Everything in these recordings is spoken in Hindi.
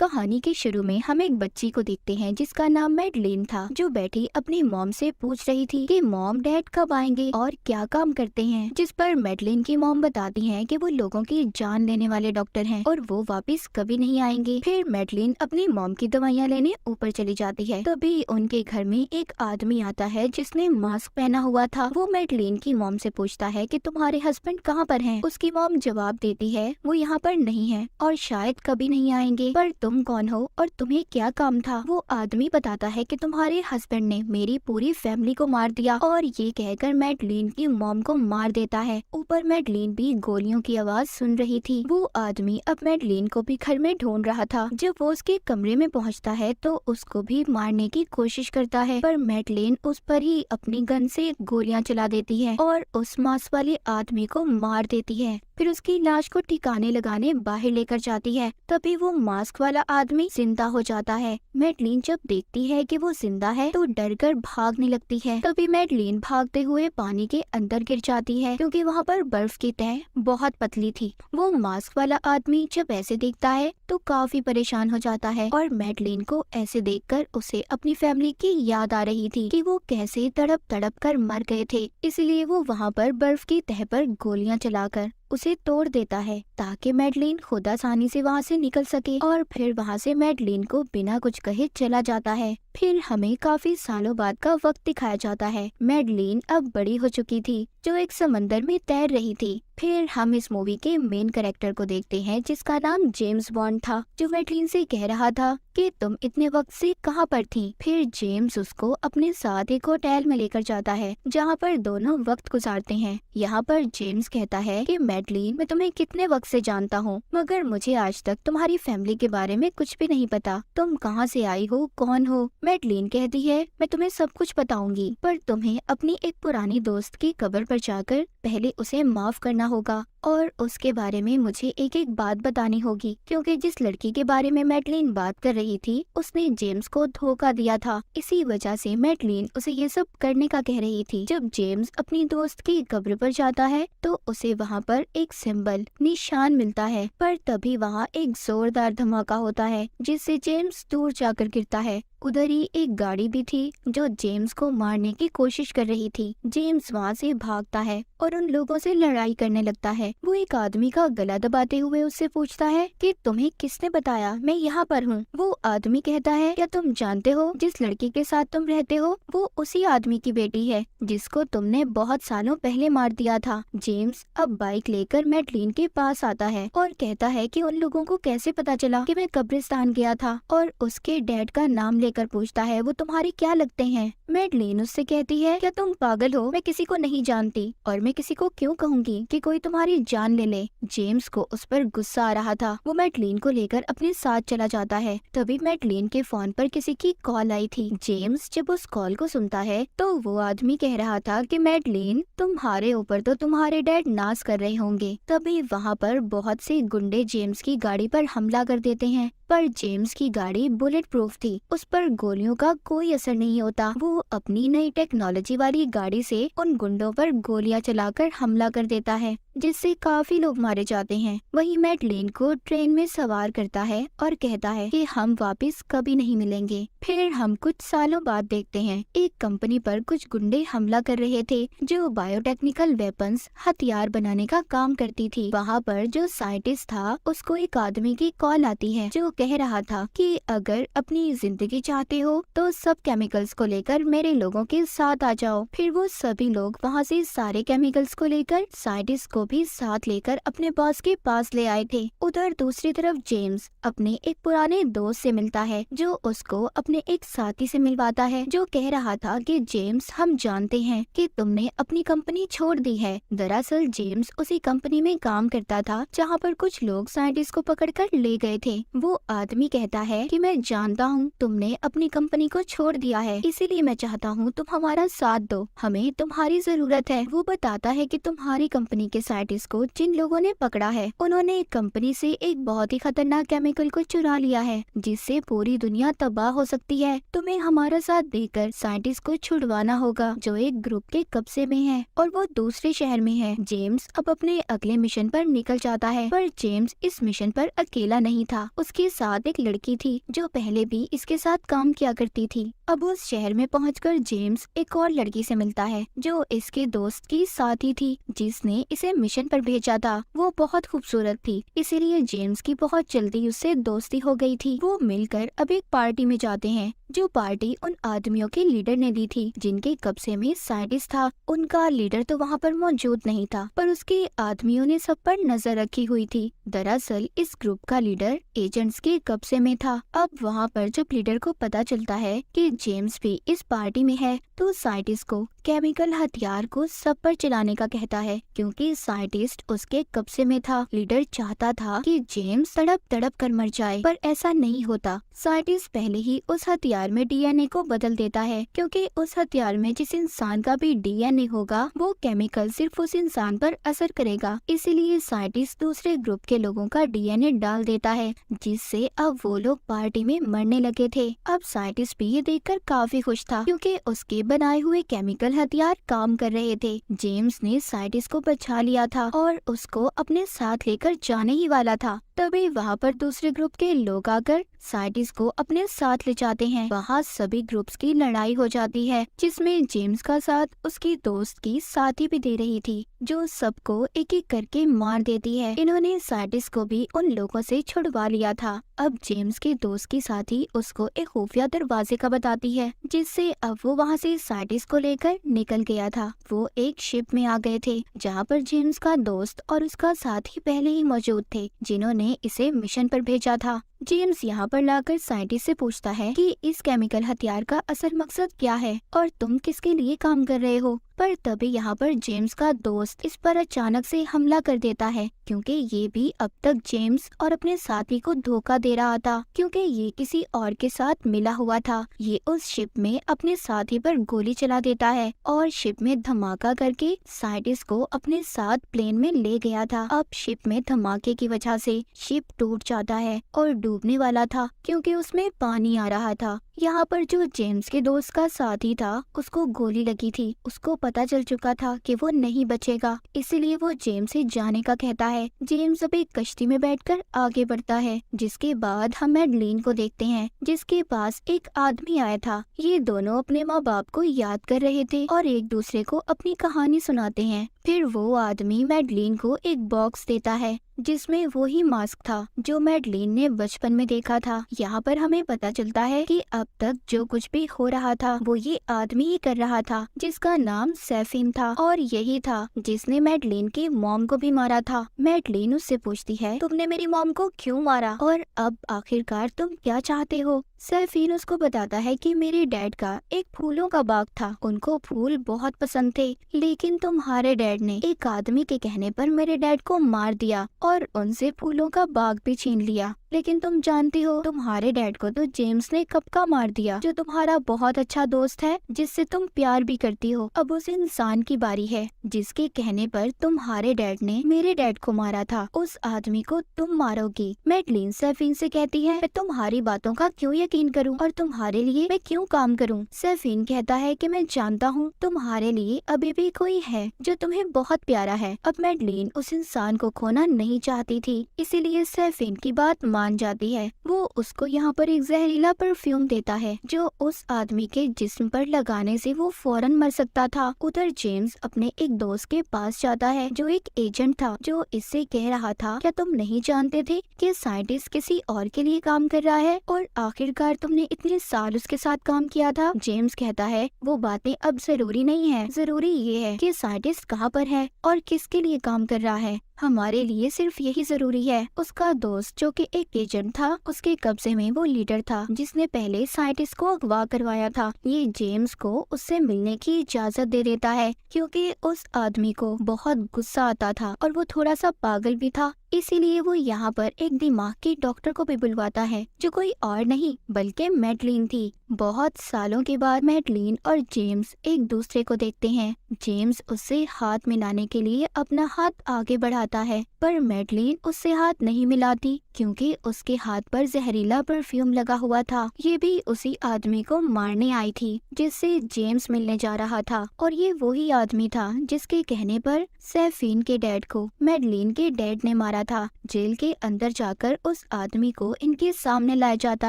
कहानी के शुरू में हम एक बच्ची को देखते हैं जिसका नाम मैडलिन था, जो बैठी अपनी मॉम से पूछ रही थी कि मॉम डैड कब आएंगे और क्या काम करते हैं। जिस पर मैडलिन की मॉम बताती हैं कि वो लोगों की जान लेने वाले डॉक्टर हैं और वो वापस कभी नहीं आएंगे। फिर मैडलिन अपनी मॉम की दवाइयाँ लेने ऊपर चली जाती है। तभी उनके घर में एक आदमी आता है जिसने मास्क पहना हुआ था। वो मैडलिन की मॉम से पूछता है कि तुम्हारे हस्बैंड कहाँ पर हैं? उसकी मॉम जवाब देती है वो यहाँ पर नहीं है और शायद कभी नहीं आएंगे। पर तुम कौन हो और तुम्हें क्या काम था? वो आदमी बताता है कि तुम्हारे हस्बैंड ने मेरी पूरी फैमिली को मार दिया, और ये कहकर मैडलिन की मॉम को मार देता है। ऊपर मैडलिन भी गोलियों की आवाज सुन रही थी। वो आदमी अब मैडलिन को भी घर में ढूंढ रहा था। जब वो उसके कमरे में पहुंचता है तो उसको भी मारने की कोशिश करता है, पर मैडलिन उस पर ही अपनी गन से गोलियां चला देती है और उस मास्क वाले आदमी को मार देती है। फिर उसकी लाश को ठिकाने लगाने बाहर लेकर जाती है। तभी वो मास्क वाला आदमी जिंदा हो जाता है। मैडलिन जब देखती है कि वो जिंदा है तो डरकर भागने लगती है। तभी मैडलिन भागते हुए पानी के अंदर गिर जाती है क्योंकि वहाँ पर बर्फ की तह बहुत पतली थी। वो मास्क वाला आदमी जब ऐसे देखता है तो काफी परेशान हो जाता है और मैडलिन को ऐसे देखकर उसे अपनी फैमिली की याद आ रही थी कि वो कैसे तड़प तड़प कर मर गए थे। इसलिए वो वहाँ पर बर्फ की तह पर गोलियां चलाकर उसे तोड़ देता है ताकि मैडलिन खुद आसानी से वहाँ से निकल सके। और फिर वहाँ से मैडलिन को बिना कुछ कहे चला जाता है। फिर हमें काफी सालों बाद का वक्त दिखाया जाता है। मैडलिन अब बड़ी हो चुकी थी जो एक समंदर में तैर रही थी। फिर हम इस मूवी के मेन कैरेक्टर को देखते हैं जिसका नाम जेम्स बॉन्ड था, जो मैडलिन से कह रहा था कि तुम इतने वक्त से कहाँ पर थी। फिर जेम्स उसको अपने साथ एक होटल में लेकर जाता है जहाँ पर दोनों वक्त गुजारते हैं। यहाँ पर जेम्स कहता है कि मैडलिन, मैं तुम्हें कितने वक्त से जानता हूँ, मगर मुझे आज तक तुम्हारी फैमिली के बारे में कुछ भी नहीं पता। तुम कहाँ से आई हो, कौन हो? मैडलिन कहती है मैं तुम्हें सब कुछ बताऊंगी, पर तुम्हें अपनी एक पुरानी दोस्त की कब्र पर जाकर पहले उसे माफ करना होगा और उसके बारे में मुझे एक एक बात बतानी होगी, क्योंकि जिस लड़की के बारे में मैडलिन बात कर रही थी उसने जेम्स को धोखा दिया था। इसी वजह से मैडलिन उसे ये सब करने का कह रही थी। जब जेम्स अपनी दोस्त की कब्र पर जाता है तो उसे वहाँ पर एक सिंबल निशान मिलता है, पर तभी वहाँ एक जोरदार धमाका होता है जिससे जेम्स दूर जाकर गिरता है। उधर ही एक गाड़ी भी थी जो जेम्स को मारने की कोशिश कर रही थी। जेम्स वहाँ से भागता है और उन लोगों से लड़ाई करने लगता है। वो एक आदमी का गला दबाते हुए उससे पूछता है कि तुम्हें किसने बताया मैं यहाँ पर हूँ? वो आदमी कहता है क्या तुम जानते हो जिस लड़की के साथ तुम रहते हो वो उसी आदमी की बेटी है जिसको तुमने बहुत सालों पहले मार दिया था। जेम्स अब बाइक लेकर मैडलिन के पास आता है और कहता है कि उन लोगों को कैसे पता चला कि मैं कब्रिस्तान गया था, और उसके डैड का नाम लेकर पूछता है वो तुम्हारे क्या लगते हैं? मैडलिन उससे कहती है क्या तुम पागल हो? मैं किसी को नहीं जानती और मैं किसी को क्यों कहूँगी कि कोई तुम्हारी जान ले। जेम्स को उस पर गुस्सा आ रहा था। वो मैडलिन को लेकर अपने साथ चला जाता है। तभी मैडलिन के फोन पर किसी की कॉल आई थी। जेम्स जब उस कॉल को सुनता है तो वो आदमी कह रहा था कि मैडलिन, तुम्हारे ऊपर तो तुम्हारे डैड नाज कर रहे होंगे। तभी वहाँ पर बहुत से गुंडे जेम्स की गाड़ी पर हमला कर देते हैं, पर जेम्स की गाड़ी बुलेट प्रूफ थी, उस पर गोलियों का कोई असर नहीं होता। वो अपनी नई टेक्नोलॉजी वाली गाड़ी से उन गुंडों पर गोलियां चलाकर हमला कर देता है, जिससे काफी लोग मारे जाते हैं। वही मैडलिन को ट्रेन में सवार करता है और कहता है कि हम वापस कभी नहीं मिलेंगे। फिर हम कुछ सालों बाद देखते हैं एक कंपनी पर कुछ गुंडे हमला कर रहे थे जो बायोटेक्निकल वेपन्स हथियार बनाने का काम करती थी। वहाँ पर जो साइंटिस्ट था उसको एक आदमी की कॉल आती है जो कह रहा था कि अगर अपनी जिंदगी चाहते हो तो सब केमिकल्स को लेकर मेरे लोगों के साथ आ जाओ। फिर वो सभी लोग वहाँ से सारे केमिकल्स को लेकर साइंटिस्ट को भी साथ लेकर अपने बॉस के पास ले आए थे। उधर दूसरी तरफ जेम्स अपने एक पुराने दोस्त से मिलता है जो उसको अपने एक साथी से मिलवाता है, जो कह रहा था कि जेम्स, हम जानते हैं कि तुमने अपनी कंपनी छोड़ दी है। दरअसल जेम्स उसी कंपनी में काम करता था जहाँ पर कुछ लोग साइंटिस्ट को पकड़कर ले गए थे। वो आदमी कहता है कि मैं जानता हूँ तुमने अपनी कंपनी को छोड़ दिया है, इसीलिए मैं चाहता हूँ तुम हमारा साथ दो, हमें तुम्हारी जरूरत है। वो बताता है कि तुम्हारी कंपनी के साइंटिस्ट को जिन लोगों ने पकड़ा है उन्होंने कंपनी से एक बहुत ही खतरनाक केमिकल को चुरा लिया है जिससे पूरी दुनिया तबाह हो सकती सकती है, तुम्हें हमारा साथ देकर साइंटिस्ट को छुड़वाना होगा जो एक ग्रुप के कब्जे में है और वो दूसरे शहर में है। जेम्स अब अपने अगले मिशन पर निकल जाता है, पर जेम्स इस मिशन पर अकेला नहीं था। उसके साथ एक लड़की थी जो पहले भी इसके साथ काम किया करती थी। अब उस शहर में पहुंचकर जेम्स एक और लड़की से मिलता है जो इसके दोस्त की साथी थी जिसने इसे मिशन पर भेजा था। वो बहुत खूबसूरत थी, इसीलिए जेम्स की बहुत जल्दी उससे दोस्ती हो गई थी। वो मिलकर अब एक पार्टी में जाते हैं जो पार्टी उन आदमियों के लीडर ने दी थी जिनके कब्जे में साइंटिस्ट था। उनका लीडर तो वहाँ पर मौजूद नहीं था, पर उसके आदमियों ने सब पर नजर रखी हुई थी। दरअसल इस ग्रुप का लीडर एजेंट्स के कब्जे में था। अब वहाँ पर जब लीडर को पता चलता है कि जेम्स भी इस पार्टी में है तो साइंटिस्ट को केमिकल हथियार को सब पर चलाने का कहता है, क्योंकि साइंटिस्ट उसके कब्जे में था। लीडर चाहता था कि जेम्स तड़प तड़प कर मर जाए, पर ऐसा नहीं होता। साइंटिस्ट पहले ही उस हथियार में डीएनए को बदल देता है, क्योंकि उस हथियार में जिस इंसान का भी डीएनए होगा वो केमिकल सिर्फ उस इंसान पर असर करेगा। इसीलिए साइंटिस्ट दूसरे ग्रुप के लोगों का डीएनए डाल देता है, जिससे अब वो लोग पार्टी में मरने लगे थे। अब साइंटिस्ट भी ये देखकर काफी खुश था, क्योंकि उसके बनाए हुए केमिकल हथियार काम कर रहे थे। जेम्स ने साइंटिस्ट को बचा लिया था और उसको अपने साथ लेकर जाने ही वाला था। तभी वहाँ पर दूसरे ग्रुप के लोग आकर साइंटिस्ट को अपने साथ ले जाते हैं। वहाँ सभी ग्रुप्स की लड़ाई हो जाती है, जिसमें जेम्स का साथ उसकी दोस्त की साथी भी दे रही थी, जो सबको एक एक करके मार देती है। इन्होंने साइंटिस्ट को भी उन लोगों से छुड़वा लिया था। अब जेम्स के दोस्त की साथी उसको एक खुफिया दरवाजे का बताती है, जिससे अब वो वहाँ से साइंटिस्ट को लेकर निकल गया था। वो एक शिप में आ गए थे जहाँ पर जेम्स का दोस्त और उसका साथी पहले ही मौजूद थे, जिन्होंने इसे मिशन पर भेजा था। जेम्स यहाँ पर लाकर साइंटिस्ट से पूछता है कि इस केमिकल हथियार का असल मकसद क्या है और तुम किसके लिए काम कर रहे हो। पर तभी यहाँ पर जेम्स का दोस्त इस पर अचानक से हमला कर देता है, क्योंकि ये भी अब तक जेम्स और अपने साथी को धोखा दे रहा था, क्योंकि ये किसी और के साथ मिला हुआ था। ये उस शिप में अपने साथी पर गोली चला देता है और शिप में धमाका करके साइंटिस्ट को अपने साथ प्लेन में ले गया था। अब शिप में धमाके की वजह से शिप टूट जाता है और डूबने वाला था, क्योंकि उसमें पानी आ रहा था। यहाँ पर जो जेम्स के दोस्त का साथी था उसको गोली लगी थी। उसको पता चल चुका था कि वो नहीं बचेगा, इसीलिए वो जेम्स से जाने का कहता है। जेम्स अब एक कश्ती में बैठकर आगे बढ़ता है, जिसके बाद हम मैडलिन को देखते हैं, जिसके पास एक आदमी आया था। ये दोनों अपने माँ बाप को याद कर रहे थे और एक दूसरे को अपनी कहानी सुनाते हैं। फिर वो आदमी मैडलिन को एक बॉक्स देता है जिसमें वही मास्क था जो मैडलिन ने बचपन में देखा था। यहाँ पर हमें पता चलता है कि अब तक जो कुछ भी हो रहा था वो ये आदमी ही कर रहा था, जिसका नाम सैफिन था, और यही था जिसने मैडलिन की मॉम को भी मारा था। मैडलिन उससे पूछती है, तुमने मेरी मॉम को क्यों मारा और अब आखिरकार तुम क्या चाहते हो। सैफिन उसको बताता है कि मेरे डैड का एक फूलों का बाग था, उनको फूल बहुत पसंद थे, लेकिन तुम्हारे डैड ने एक आदमी के कहने पर मेरे डैड को मार दिया और उनसे फूलों का बाग भी छीन लिया। लेकिन तुम जानती हो तुम्हारे डैड को तो जेम्स ने कब का मार दिया, जो तुम्हारा बहुत अच्छा दोस्त है, जिससे तुम प्यार भी करती हो। अब उस इंसान की बारी है जिसके कहने पर तुम्हारे डैड ने मेरे डैड को मारा था, उस आदमी को तुम मारोगी। मैडलिन सैफिन से कहती है, मैं तुम्हारी बातों का क्यों यकीन करूं और तुम्हारे लिए मैं क्यों काम करूं। सैफिन कहता है कि मैं जानता हूं तुम्हारे लिए अभी भी कोई है जो तुम्हें बहुत प्यारा है। अब मैडलिन उस इंसान को खोना नहीं चाहती थी, इसीलिए सैफिन की बात मान जाती है। वो उसको यहाँ पर एक जहरीला परफ्यूम देता है जो उस आदमी के जिस्म पर लगाने से वो फौरन मर सकता था। उधर जेम्स अपने एक दोस्त के पास जाता है जो एक एजेंट था, जो इससे कह रहा था, क्या तुम नहीं जानते थे कि साइंटिस्ट किसी और के लिए काम कर रहा है और आखिरकार तुमने इतने साल उसके साथ काम किया था। जेम्स कहता है, वो बातें अब जरूरी नहीं है, जरूरी ये है कि साइंटिस्ट कहाँ पर है और किसके लिए काम कर रहा है। हमारे लिए सिर्फ यही जरूरी है। उसका दोस्त जो कि एक एजेंट था, उसके कब्जे में वो लीडर था जिसने पहले साइंटिस्ट को अगवा करवाया था। ये जेम्स को उससे मिलने की इजाजत दे देता है, क्योंकि उस आदमी को बहुत गुस्सा आता था और वो थोड़ा सा पागल भी था। इसीलिए वो यहाँ पर एक दिमाग के डॉक्टर को भी बुलवाता है, जो कोई और नहीं बल्कि मैडलिन थी। बहुत सालों के बाद मैडलिन और जेम्स एक दूसरे को देखते हैं। जेम्स उससे हाथ मिलाने के लिए अपना हाथ आगे बढ़ाता है, पर मैडलिन उससे हाथ नहीं मिलाती क्योंकि उसके हाथ पर जहरीला परफ्यूम लगा हुआ था। ये भी उसी आदमी को मारने आई थी जिससे जेम्स मिलने जा रहा था, और ये वही आदमी था जिसके कहने पर सैफीन के डैड को मैडलिन के डैड ने मारा था। जेल के अंदर जाकर उस आदमी को इनके सामने लाया जाता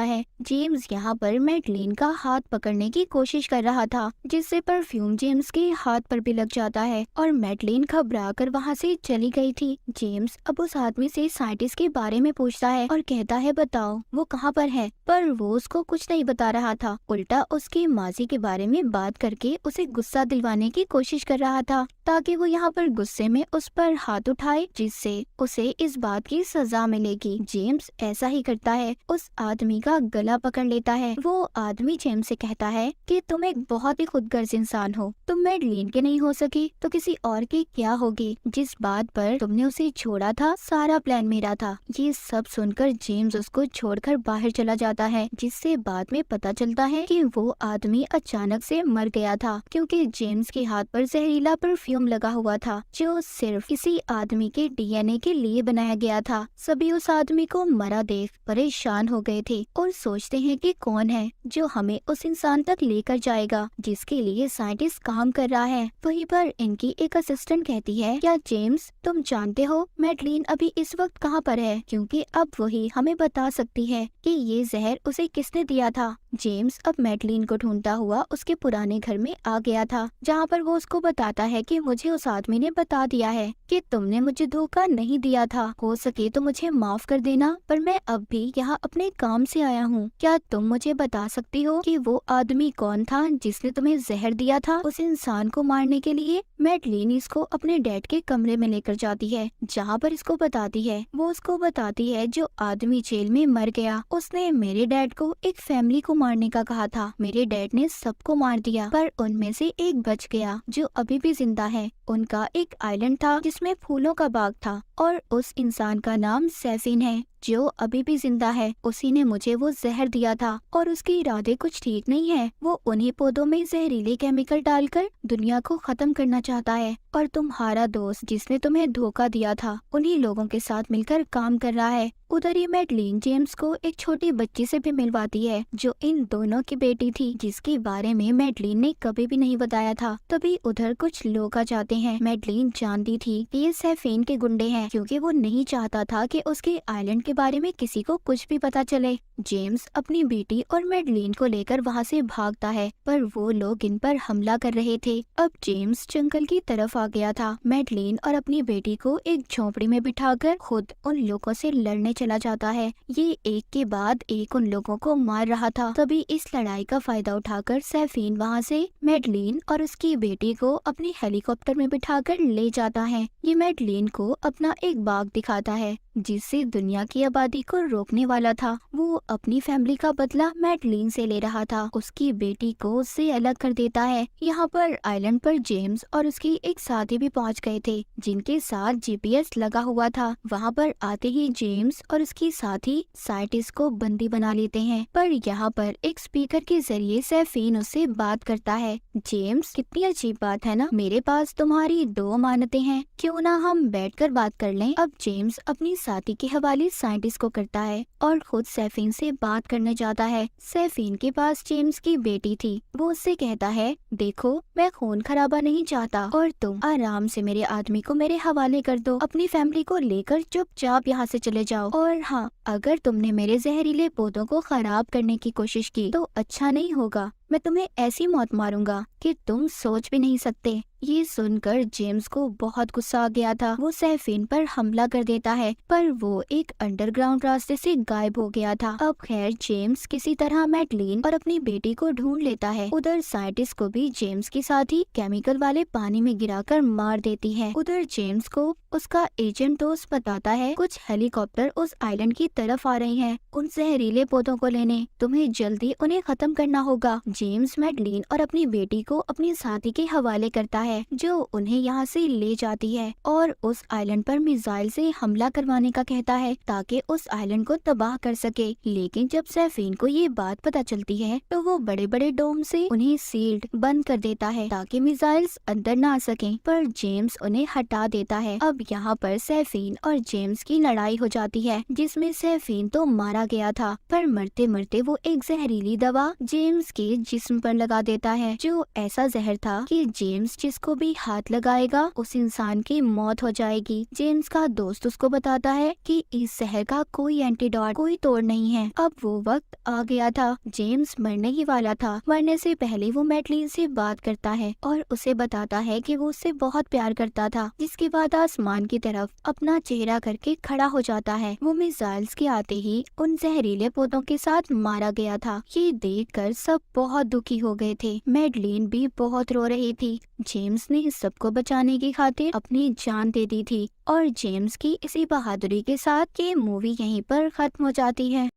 है। जेम्स यहाँ पर मैडलिन का हाथ पकड़ने की कोशिश कर रहा था, जिससे परफ्यूम जेम्स के हाथ पर भी लग जाता है और मैडलिन घबरा कर वहाँ से चली गई थी। जेम्स अब उस आदमी से साइंटिस्ट के बारे में पूछता है और कहता है बताओ वो कहाँ पर है, पर वो उसको कुछ नहीं बता रहा था, उल्टा उसके माजी के बारे में बात करके उसे गुस्सा दिलवाने की कोशिश कर रहा था ताकि वो यहाँ पर गुस्से में उस पर हाथ उठाए, जिससे उसे इस बात की सजा मिलेगी। जेम्स ऐसा ही करता है, उस आदमी का गला पकड़ लेता है। वो आदमी जेम्स से कहता है कि तुम एक बहुत ही खुदगर्ज इंसान हो, तुम मैडलिन के नहीं हो सकी तो किसी और की क्या होगी। जिस बात पर तुमने उसे छोड़ा था सारा प्लान मेरा था। ये सब सुनकर जेम्स उसको छोड़कर बाहर चला जाता है, जिससे बाद में पता चलता है कि वो आदमी अचानक से मर गया था क्योंकि जेम्स के हाथ पर जहरीला परफ्यूम लगा हुआ था जो सिर्फ किसी आदमी के डीएनए के लिए बनाया गया था। सभी उस आदमी को मरा देख परेशान हो गए थे और सोचते हैं कि कौन है जो हमें उस इंसान तक लेकर जाएगा जिसके लिए साइंटिस्ट काम कर रहा है। वहीं पर इनकी एक असिस्टेंट कहती है क्या जेम्स तुम जानते हो मैडलिन अभी इस वक्त कहाँ पर है, क्योंकि अब वही हमें बता सकती है कि ये जहर उसे किसने दिया था। जेम्स अब मैडलिन को ढूंढता हुआ उसके पुराने घर में आ गया था, जहाँ पर वो उसको बताता है कि मुझे उस आदमी ने बता दिया है कि तुमने मुझे धोखा नहीं दिया था, हो सके तो मुझे माफ कर देना, पर मैं अब भी यहाँ अपने काम से आया हूँ। क्या तुम मुझे बता सकती हो कि वो आदमी कौन था जिसने तुम्हें जहर दिया था उस इंसान को मारने के लिए। मैडलिन इसको अपने डैड के कमरे में लेकर जाती है, जहाँ पर इसको बताती है, वो उसको बताती है जो आदमी जेल में मर गया उसने मेरे डैड को एक फैमिली को मारने का कहा था। मेरे डैड ने सबको मार दिया पर उनमें से एक बच गया जो अभी भी जिंदा है। उनका एक आइलैंड था जिसमें फूलों का बाग था और उस इंसान का नाम सैफीन है जो अभी भी जिंदा है। उसी ने मुझे वो जहर दिया था और उसके इरादे कुछ ठीक नहीं है। वो उन्हीं पौधों में जहरीले केमिकल डालकर दुनिया को खत्म करना चाहता है और तुम्हारा दोस्त जिसने तुम्हें धोखा दिया था उन्हीं लोगों के साथ मिलकर काम कर रहा है। उधर ही मैडलिन जेम्स को एक छोटी बच्ची से भी मिलवाती है जो इन दोनों की बेटी थी, जिसके बारे में मैडलिन ने कभी भी नहीं बताया था। तभी उधर कुछ लोग आ जाते हैं। मैडलिन जानती थी कि ये सैफीन के गुंडे हैं क्योंकि वो नहीं चाहता था कि उसके आइलैंड के बारे में किसी को कुछ भी पता चले। जेम्स अपनी बेटी और मैडलिन को लेकर वहाँ से भागता है पर वो लोग इन पर हमला कर रहे थे। अब जेम्स जंगल की तरफ आ गया था। मैडलिन और अपनी बेटी को एक झोपड़ी में बिठाकर खुद उन लोगों से लड़ने चला जाता है। ये एक के बाद एक उन लोगों को मार रहा था। तभी इस लड़ाई का फायदा उठाकर सैफीन वहाँ से मैडलिन और उसकी बेटी को अपनी हेलीकॉप्टर में बिठाकर ले जाता है। ये मैडलिन को अपना एक बाग दिखाता है जिससे दुनिया की आबादी को रोकने वाला था। वो अपनी फैमिली का बदला मैडलिन से ले रहा था। उसकी बेटी को उससे अलग कर देता है। यहाँ पर आइलैंड पर जेम्स और उसकी एक साथी भी पहुँच गए थे जिनके साथ जीपीएस लगा हुआ था। वहाँ पर आते ही जेम्स और उसकी साथी साइंटिस्ट को बंदी बना लेते हैं, पर यहाँ पर एक स्पीकर के जरिए सैफीन उससे बात करता है। जेम्स कितनी अजीब बात है ना, मेरे पास तुम्हारी 2 अमानतें हैं, क्यों ना हम बैठकर बात कर लें। अब जेम्स अपनी साथी के हवाले साइंटिस्ट को करता है और खुद सैफीन से बात करने जाता है। सैफीन के पास जेम्स की बेटी थी। वो उससे कहता है देखो मैं खून खराबा नहीं चाहता और तुम आराम से मेरे आदमी को मेरे हवाले कर दो। अपनी फैमिली को लेकर चुपचाप यहाँ से चले जाओ। और हाँ, अगर तुमने मेरे जहरीले पौधों को खराब करने की कोशिश की तो अच्छा नहीं होगा। मैं तुम्हें ऐसी मौत मारूंगा कि तुम सोच भी नहीं सकते। ये सुनकर जेम्स को बहुत गुस्सा आ गया था। वो सैफीन पर हमला कर देता है पर वो एक अंडरग्राउंड रास्ते से गायब हो गया था। अब खैर जेम्स किसी तरह मैडलिन और अपनी बेटी को ढूंढ लेता है। उधर साइंटिस्ट को भी जेम्स के साथ ही केमिकल वाले पानी में गिराकर मार देती है। उधर जेम्स को उसका एजेंट दोस्त बताता है कुछ हेलीकॉप्टर उस आइलैंड की तरफ आ रहे हैं उन जहरीले पौधों को लेने। तुम्हें जल्दी उन्हें खत्म करना होगा। जेम्स मैडलिन और अपनी बेटी को अपनी साथी के हवाले करता है जो उन्हें यहाँ से ले जाती है और उस आइलैंड पर मिसाइल से हमला करवाने का कहता है ताकि उस आइलैंड को तबाह कर सके। लेकिन जब सैफीन को ये बात पता चलती है तो वो बड़े बड़े डोम से उन्हें सील्ड बंद कर देता है ताकि मिसाइल्स अंदर ना आ सकें, पर जेम्स उन्हें हटा देता है। अब यहाँ पर सैफीन और जेम्स की लड़ाई हो जाती है जिसमें सैफीन तो मारा गया था, पर मरते मरते वो एक जहरीली दवा जेम्स के जिस्म पर लगा देता है जो ऐसा जहर था कि जेम्स जिसको भी हाथ लगाएगा उस इंसान की मौत हो जाएगी। जेम्स का दोस्त उसको बताता है कि इस जहर का कोई एंटीडोट, कोई तोड़ नहीं है। अब वो वक्त आ गया था, जेम्स मरने ही वाला था। मरने से पहले वो मैडलिन से बात करता है और उसे बताता है कि वो उससे बहुत प्यार करता था, जिसके बाद आसमान की तरफ अपना चेहरा करके खड़ा हो जाता है। वो मिसाइल्स के आते ही उन जहरीले पौधों के साथ मारा गया था। ये देखकर सब बहुत दुखी हो गए थे। मैडलिन भी बहुत रो रही थी। जेम्स ने इस सबको बचाने की खातिर अपनी जान दे दी थी और जेम्स की इसी बहादुरी के साथ ये मूवी यहीं पर खत्म हो जाती है।